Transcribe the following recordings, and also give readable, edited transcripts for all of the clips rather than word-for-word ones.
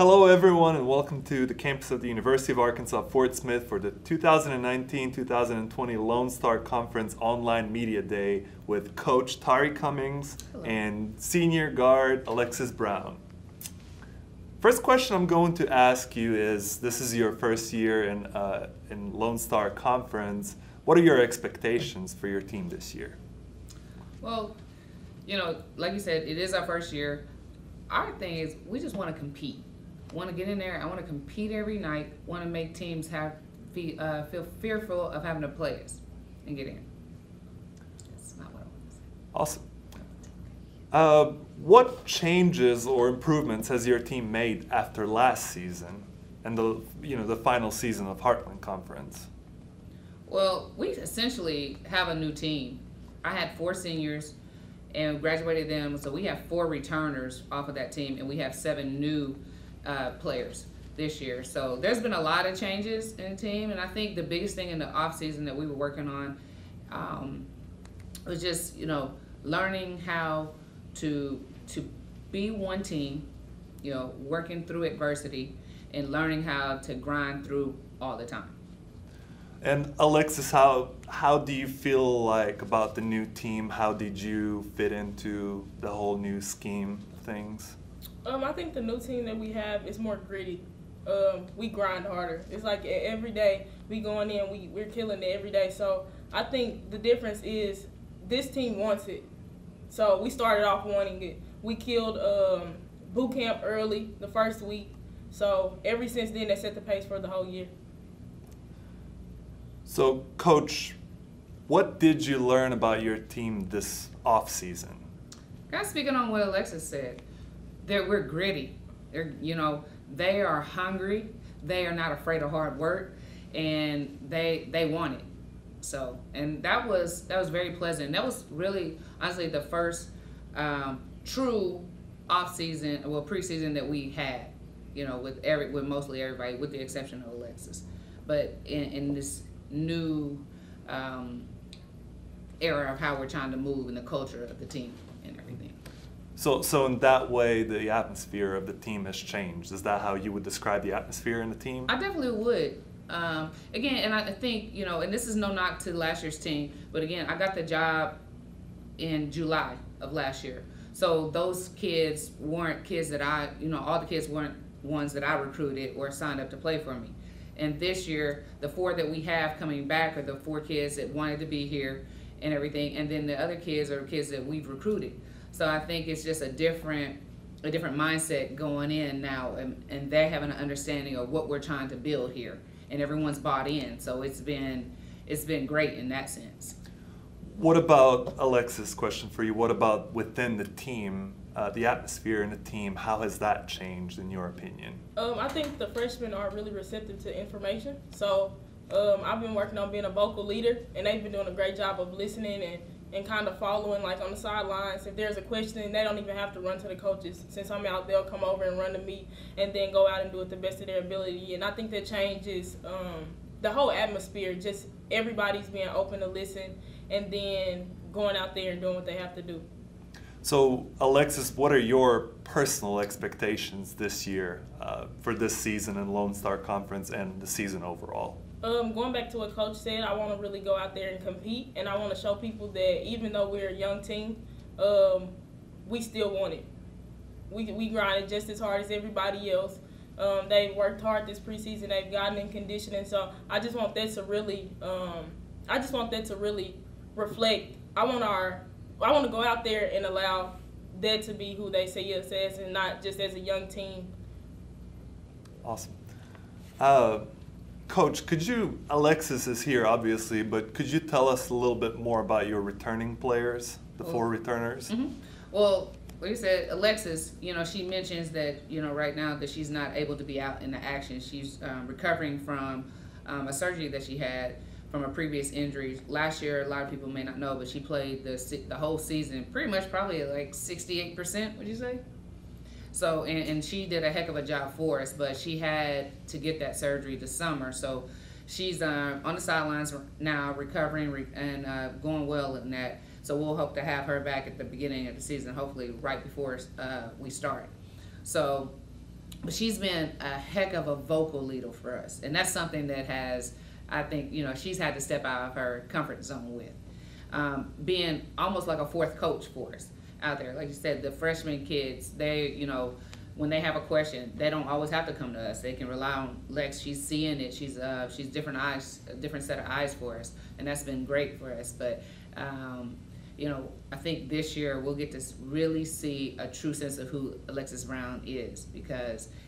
Hello everyone and welcome to the campus of the University of Arkansas Fort Smith for the 2019-2020 Lone Star Conference Online Media Day with Coach Tari Cummings and Senior Guard Alexis Brown. First question I'm going to ask you is, this is your first year in Lone Star Conference. What are your expectations for your team this year? Well, you know, like you said, it is our first year. Our thing is we just want to compete. Want to get in there. I want to compete every night. Want to make teams feel fearful of having to play us and get in. That's not what I want to say. Awesome. What changes or improvements has your team made after last season and the final season of Heartland Conference? Well, we essentially have a new team. I had 4 seniors and graduated them, so we have 4 returners off of that team, and we have 7 new players this year. So there's been a lot of changes in the team, and I think the biggest thing in the off season that we were working on was just, you know, learning how to be one team, you know, working through adversity and learning how to grind through all the time. And Alexis, how do you feel like about the new team? How did you fit into the whole new scheme of things? I think the new team that we have is more gritty. We grind harder. It's like every day we going in, we're killing it every day. So I think the difference is this team wants it. So we started off wanting it. We killed boot camp early the first week. So ever since then, they set the pace for the whole year. So, Coach, what did you learn about your team this off-season? Kind of speaking on what Alexis said, we're gritty. They are hungry. They are not afraid of hard work, and they want it. So, and that was very pleasant. That was really, honestly, the first true off-season, well, preseason that we had. You know, with mostly everybody, with the exception of Alexis. But in this new era of how we're trying to move in the culture of the team and everything. So in that way, the atmosphere of the team has changed. Is that how you would describe the atmosphere in the team? I definitely would. Again, and I think, you know, and this is no knock to last year's team, but again, I got the job in July of last year. So those kids weren't kids that all the kids weren't ones that I recruited or signed up to play for me. And this year, the 4 that we have coming back are the 4 kids that wanted to be here and everything. And then the other kids are kids that we've recruited. So I think it's just a different mindset going in now, and they have an understanding of what we're trying to build here, and everyone's bought in. So it's been great in that sense. What about, Alexis, question for you, what about within the team, the atmosphere in the team, how has that changed in your opinion? I think the freshmen are really receptive to information. So I've been working on being a vocal leader, and they've been doing a great job of listening and kind of following, like on the sidelines. If there's a question, they don't even have to run to the coaches. Since I'm out, they'll come over and run to me and then go out and do it the best of their ability. And I think that changes the whole atmosphere, just everybody's being open to listen and then going out there and doing what they have to do. So, Alexis, what are your personal expectations this year for this season in Lone Star Conference and the season overall? Going back to what Coach said, I want to really go out there and compete, and I want to show people that even though we're a young team, we still want it. We grinded just as hard as everybody else. They've worked hard this preseason. They've gotten in conditioning, so I just want that to really, reflect. I want to go out there and allow that to be who they say us as, and not just as a young team. Awesome. Coach, Alexis is here obviously, but could you tell us a little bit more about your returning players, the 4 returners? Mm-hmm. Well, like you said, Alexis, you know, she mentions that, you know, right now that she's not able to be out in the action. She's recovering from a surgery that she had from a previous injury. Last year, a lot of people may not know, but she played the whole season pretty much probably like 68%, would you say? So, and she did a heck of a job for us, but she had to get that surgery this summer. So she's on the sidelines now, recovering and going well in that. So we'll hope to have her back at the beginning of the season, hopefully right before we start. So but she's been a heck of a vocal leader for us, and that's something that has, I think, she's had to step out of her comfort zone with, being almost like a fourth coach for us out there. Like you said, the freshman kids, they, when they have a question, they don't always have to come to us. They can rely on Lex. She's seeing it. She's different eyes, a different set of eyes for us, and that's been great for us. But I think this year we'll get to really see a true sense of who Alexis Brown is,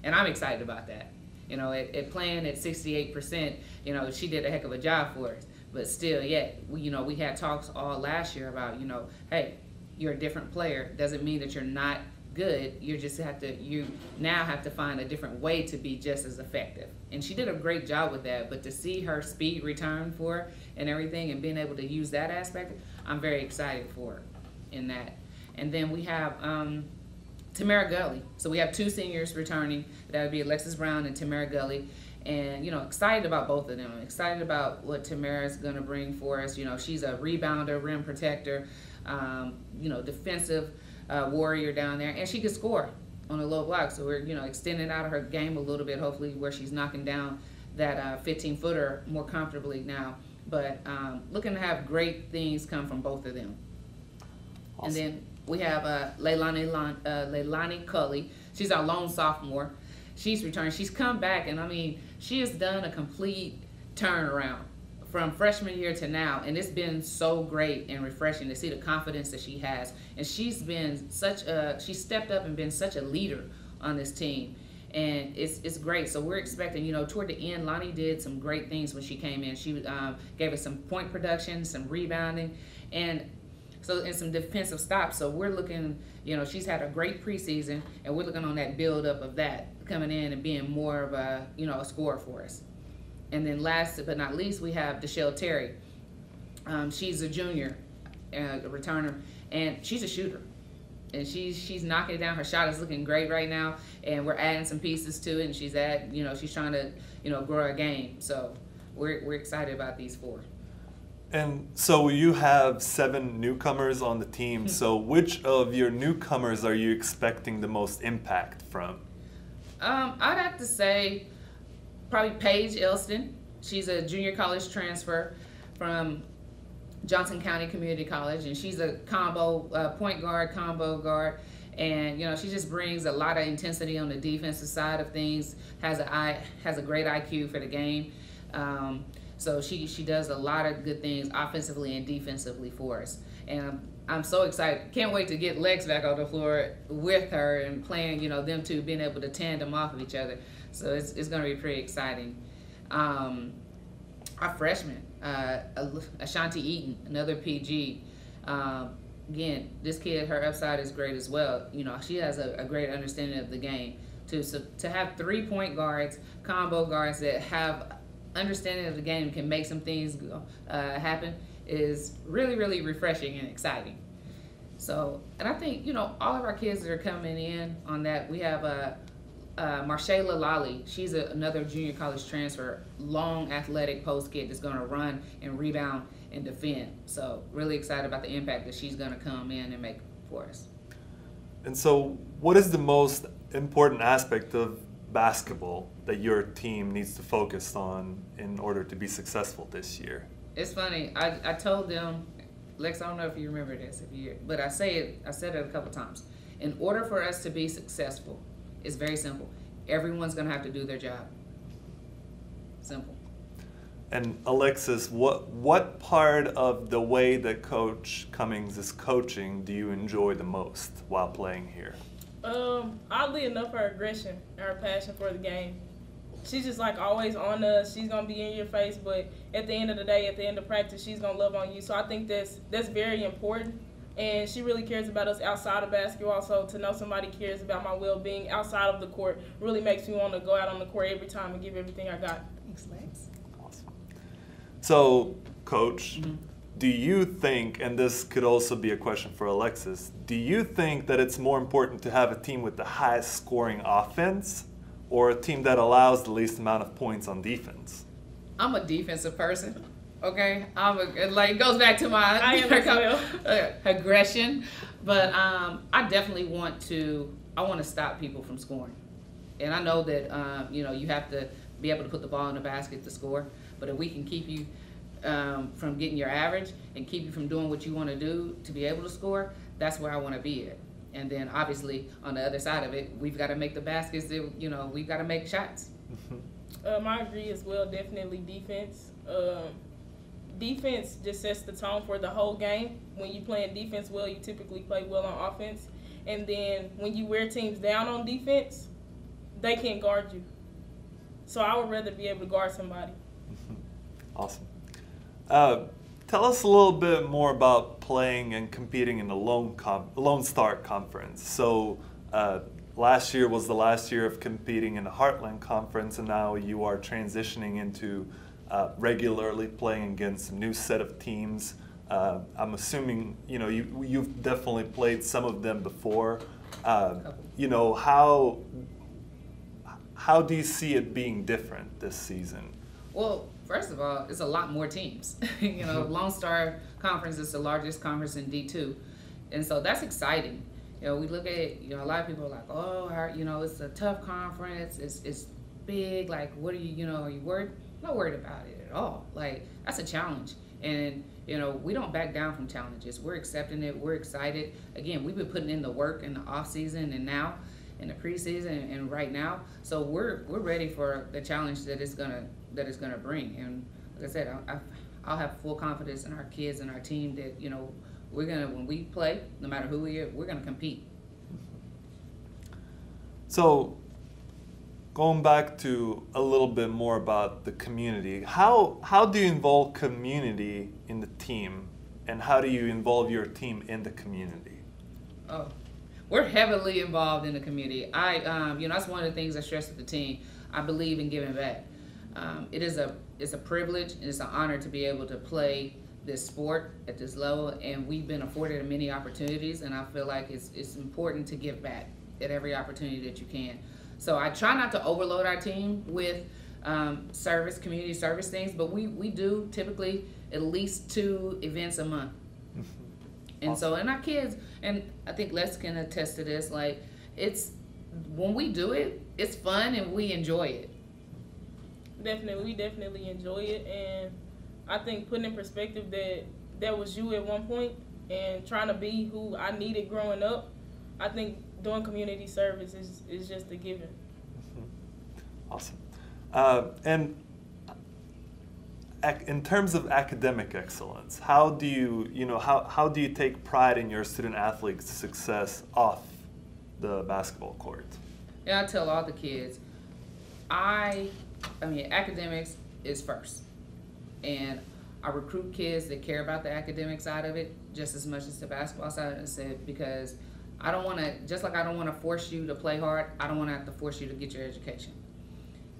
and I'm excited about that. At playing at 68%, she did a heck of a job for us. But still, we had talks all last year about, hey, you're a different player. Doesn't mean that you're not good. You now have to find a different way to be just as effective. And she did a great job with that. But to see her speed return for her and everything, and being able to use that aspect, I'm very excited for her in that. And then we have Tamara Kelly. So we have 2 seniors returning. That would be Alexis Brown and Tamara Kelly. And, excited about both of them. Excited about what Tamara's going to bring for us. She's a rebounder, rim protector, defensive warrior down there. And she can score on a low block. So we're, extending out of her game a little bit, hopefully, where she's knocking down that 15-footer more comfortably now. But looking to have great things come from both of them. Awesome. And then we have Leilani Cully. She's our lone sophomore. She's returned. She's come back, and she has done a complete turnaround from freshman year to now, and it's been so great and refreshing to see the confidence that she has. And she's stepped up and been such a leader on this team, and it's great. So we're expecting, toward the end, Lonnie did some great things when she came in. She gave us some point production, some rebounding, and some defensive stops. So we're looking, she's had a great preseason, and we're looking on that build up of that coming in and being more of a, a scorer for us. And then last but not least, we have Dashell Terry. She's a junior, a returner, and she's a shooter. And she's knocking it down. Her shot is looking great right now, and we're adding some pieces to it. And she's she's trying to, grow her game. So we're excited about these 4. And so you have 7 newcomers on the team. So which of your newcomers are you expecting the most impact from? I'd have to say probably Paige Elston. She's a junior college transfer from Johnson County Community College, and she's a combo point guard, combo guard, and she just brings a lot of intensity on the defensive side of things. Has a great IQ for the game. So she does a lot of good things offensively and defensively for us. And I'm so excited. Can't wait to get Lex back on the floor with her and playing, them two being able to tandem off of each other. So it's going to be pretty exciting. Our freshman, Ashanti Eaton, another PG. Again, this kid, her upside is great as well. She has a great understanding of the game. To have 3 point guards, combo guards that have understanding of the game and can make some things happen is really, really refreshing and exciting. So, and I think, all of our kids that are coming in on that, we have Marshayla Lally. She's another junior college transfer, long athletic post kid that's going to run and rebound and defend. So really excited about the impact that she's going to come in and make for us. And so what is the most important aspect of basketball that your team needs to focus on in order to be successful this year? It's funny. I told them, Lex, I don't know if you remember this, but I said it a couple times. In order for us to be successful, it's very simple. Everyone's going to have to do their job. Simple. And Alexis, what part of the way that Coach Cummings is coaching do you enjoy the most while playing here? Oddly enough, her aggression and her passion for the game. She's just always on us. She's gonna be in your face, but at the end of the day, at the end of practice, she's gonna love on you. So I think that's very important. And she really cares about us outside of basketball. So to know somebody cares about my well-being outside of the court really makes me want to go out on the court every time and give everything I got. Thanks, Lex. Awesome. So, Coach, do you think, and this could also be a question for Alexis, do you think that it's more important to have a team with the highest scoring offense or a team that allows the least amount of points on defense? I'm a defensive person. Okay, it goes back to my aggression, but I definitely want to stop people from scoring, And I know that, you know, you have to be able to put the ball in the basket to score. But if we can keep you from getting your average and keep you from doing what you want to do to be able to score, that's where I want to be at. And then obviously on the other side of it, we've got to make the baskets that, you know, we've got to make shots. I agree as well, definitely defense. Defense just sets the tone for the whole game. When you playing defense well, you typically play well on offense. And then when you wear teams down on defense, they can't guard you. So I would rather be able to guard somebody. Awesome. Tell us a little bit more about playing and competing in the Lone Star Conference. So last year was the last year of competing in the Heartland Conference, and now you are transitioning into regularly playing against a new set of teams. I'm assuming, you know, you've definitely played some of them before. You know, how do you see it being different this season? Well, first of all, it's a lot more teams. You know, Lone Star Conference is the largest conference in D2, and so that's exciting. You know, we look at it, you know, a lot of people are like, oh, you know, it's a tough conference, it's big, like, what are you know, are you worried? I'm not worried about it at all. Like, that's a challenge, and, you know, we don't back down from challenges. We're accepting it, we're excited. Again, we've been putting in the work in the off-season and now in the preseason and right now, so we're ready for the challenge that it's gonna bring. And like I said, I'll have full confidence in our kids and our team that, you know, when we play, no matter who we are, we're gonna compete. So, going back to a little bit more about the community, how do you involve community in the team, and how do you involve your team in the community? Oh, we're heavily involved in the community. You know, that's one of the things I stress with the team. I believe in giving back. It's a privilege and it's an honor to be able to play this sport at this level, and we've been afforded many opportunities, and I feel like it's important to give back at every opportunity that you can. So I try not to overload our team with community service things, but we do typically at least 2 events a month. And so, and our kids, and I think Les can attest to this, like, when we do it, it's fun and we enjoy it. Definitely, we definitely enjoy it, and I think putting in perspective that was you at one point and trying to be who I needed growing up, I think doing community service is just a given. Awesome. And in terms of academic excellence, how do you take pride in your student athletes' success off the basketball court? Yeah, I tell all the kids, I mean, academics is first, and I recruit kids that care about the academic side of it just as much as the basketball side of it, because I don't want to, just like I don't want to force you to play hard, I don't want to have to force you to get your education.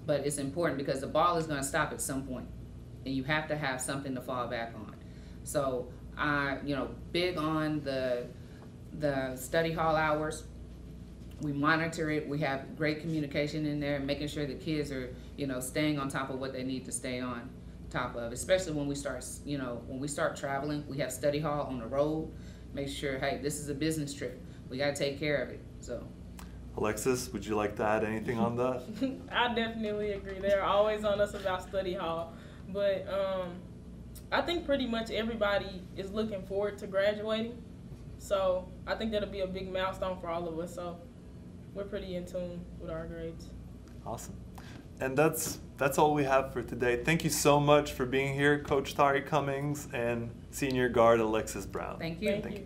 But it's important because the ball is going to stop at some point, and you have to have something to fall back on. So big on the study hall hours. We monitor it. We have great communication in there, making sure the kids are, staying on top of what they need to stay on top of. Especially when we start traveling, we have study hall on the road. Make sure, hey, this is a business trip. We got to take care of it. So. Alexis, would you like to add anything on that? I definitely agree. They're always on us about study hall. But I think pretty much everybody is looking forward to graduating. So I think that'll be a big milestone for all of us. So we're pretty in tune with our grades. Awesome. And that's all we have for today. Thank you so much for being here, Coach Tari Cummings and senior guard Alexis Brown. Thank you. Thank you.